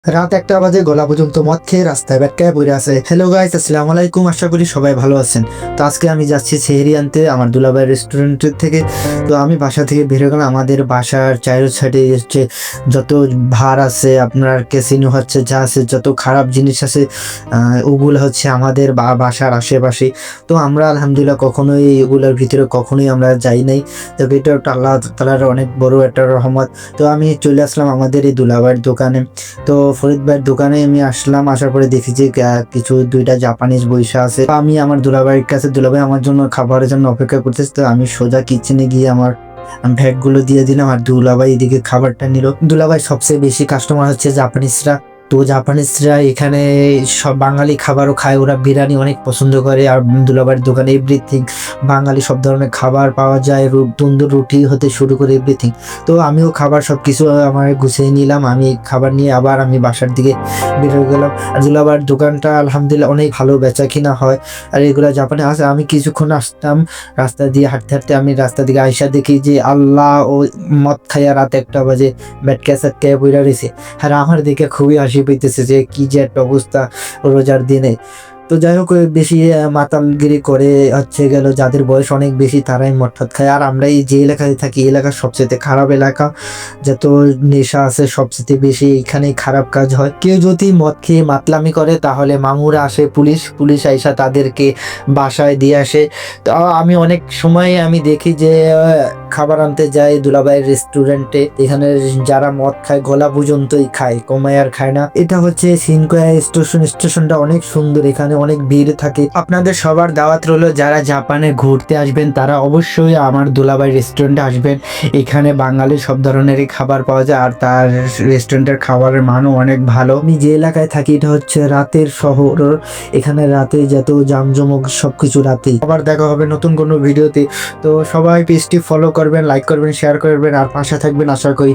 রাত 1টা বাজে, গলা পর্যন্ত মদ খেয়ে রাস্তায় ব্যাটকায় পড়ে আছে। হ্যালো গাইস, আসসালামু আলাইকুম। আশা করি সবাই ভালো আছেন। তো আজকে আমি যাচ্ছি সেহরি আনতে আমার দুলাভাই রেস্টুরেন্টের থেকে। তো আমি বাসা থেকে বের হয়ে গেলাম। আমাদের বাসার চাইর সাইডে হচ্ছে যত ভার আছে, আপনার ক্যাসিনো হচ্ছে, যা আছে, যত খারাপ জিনিস আছে, ওগুলো হচ্ছে আমাদের বাসার আশেপাশে। তো আমরা আলহামদুলিল্লাহ কখনোই এগুলোর ভিতরে কখনোই আমরা যাই নাই। তো এটা একটা আল্লাহ তাআলার অনেক বড় একটা রহমত। তো আমি চলে আসলাম আমাদের এই দুলাভাইয়ের দোকানে। তো ফরিদ ভাইয়ের দোকানে আমি আসলাম। আসার পরে দেখি যে কিছু দুইটা জাপানিজ বইসা আছে। তো আমি আমার দুলাভাইয়ের কাছে, দুলাভাই আমার জন্য খাবারের জন্য অপেক্ষা করতেছে। তো আমি সোজা কিচেনে গিয়ে আমার ব্যাগগুলো দিয়ে দিলাম, আর দুলাভাই এদিকে খাবারটা নিল। দুলাভাই সবচেয়ে বেশি কাস্টমার হচ্ছে জাপানিজরা। তো জাপানিজরা এখানে সব বাঙালি খাবারও খায়, ওরা বিরিয়ানি অনেক পছন্দ করে। আর দুলাভাইয়ের দোকানে এভরিথিং বাঙালি সব ধরনের খাবার পাওয়া যায়, তন্দুর রুটি হতে শুরু করে এভরিথিং। তো আমিও খাবার সব কিছু আমার গুছিয়ে নিলাম। আমি খাবার নিয়ে আবার আমি বাসার দিকে বের হয়ে গেলাম। আর দুলাভাইয়ের দোকানটা আলহামদুলিল্লাহ অনেক ভালো বেচা কিনা হয়। আর এগুলো জাপানে আছে। আমি কিছুক্ষণ আসতাম রাস্তা দিয়ে হাঁটতে হাঁটতে, আমি রাস্তা দিকে আইসা দেখি যে আল্লাহ ও মদ খাইয়া রাত 1টা বাজে ব্যাটকা স্যাটকায় পইরা রয়েছে। আর আমার দিকে খুবই হাসি পাইতেছে যে কি যে একটা অবস্থা রোজার দিনে। তো যাই হোক, বেশি মাতালগিরি করে হচ্ছে গেল যাদের বয়স অনেক বেশি তারাই মদ টদ খায়। আর আমরা এই যে এলাকায় থাকি, এলাকার সবচেয়ে খারাপ এলাকা, যত নেশা আছে সবচেয়ে বেশি এইখানেই খারাপ কাজ হয়। কেউ যদি মদ খেয়ে মাতলামি করে তাহলে মামুরা আসে, পুলিশ আইসা তাদেরকে বাসায় দিয়ে আসে। তো আমি অনেক সময় আমি দেখি যে খাবার আনতে যায় দুলাভাইয়ের রেস্টুরেন্টে, এখানে যারা মদ খায় গলা পর্যন্তই খায়, কমায় আর খায় না। এটা হচ্ছে সিনকোয়া স্টেশনটা অনেক সুন্দর, এখানে অনেক ভিড় থাকে। আপনাদের সবার দাওয়াত রইল, যারা জাপানে ঘুরতে আসবেন তারা অবশ্যই আমার দুলাভাই রেস্টুরেন্টে আসবেন। এখানে বাঙালি সব ধরনেরই খাবার পাওয়া যায়, আর তার রেস্টুরেন্টের খাবারের মানও অনেক ভালো। আমি যে এলাকায় থাকি এটা হচ্ছে রাতের শহর, এখানে রাতে যত জামজমক সবকিছু রাতেই। আবার দেখা হবে নতুন কোনো ভিডিওতে। তো সবাই পেজটি ফলো করবেন, লাইক করবেন, শেয়ার করবেন, আর পাশে থাকবেন আশা করি।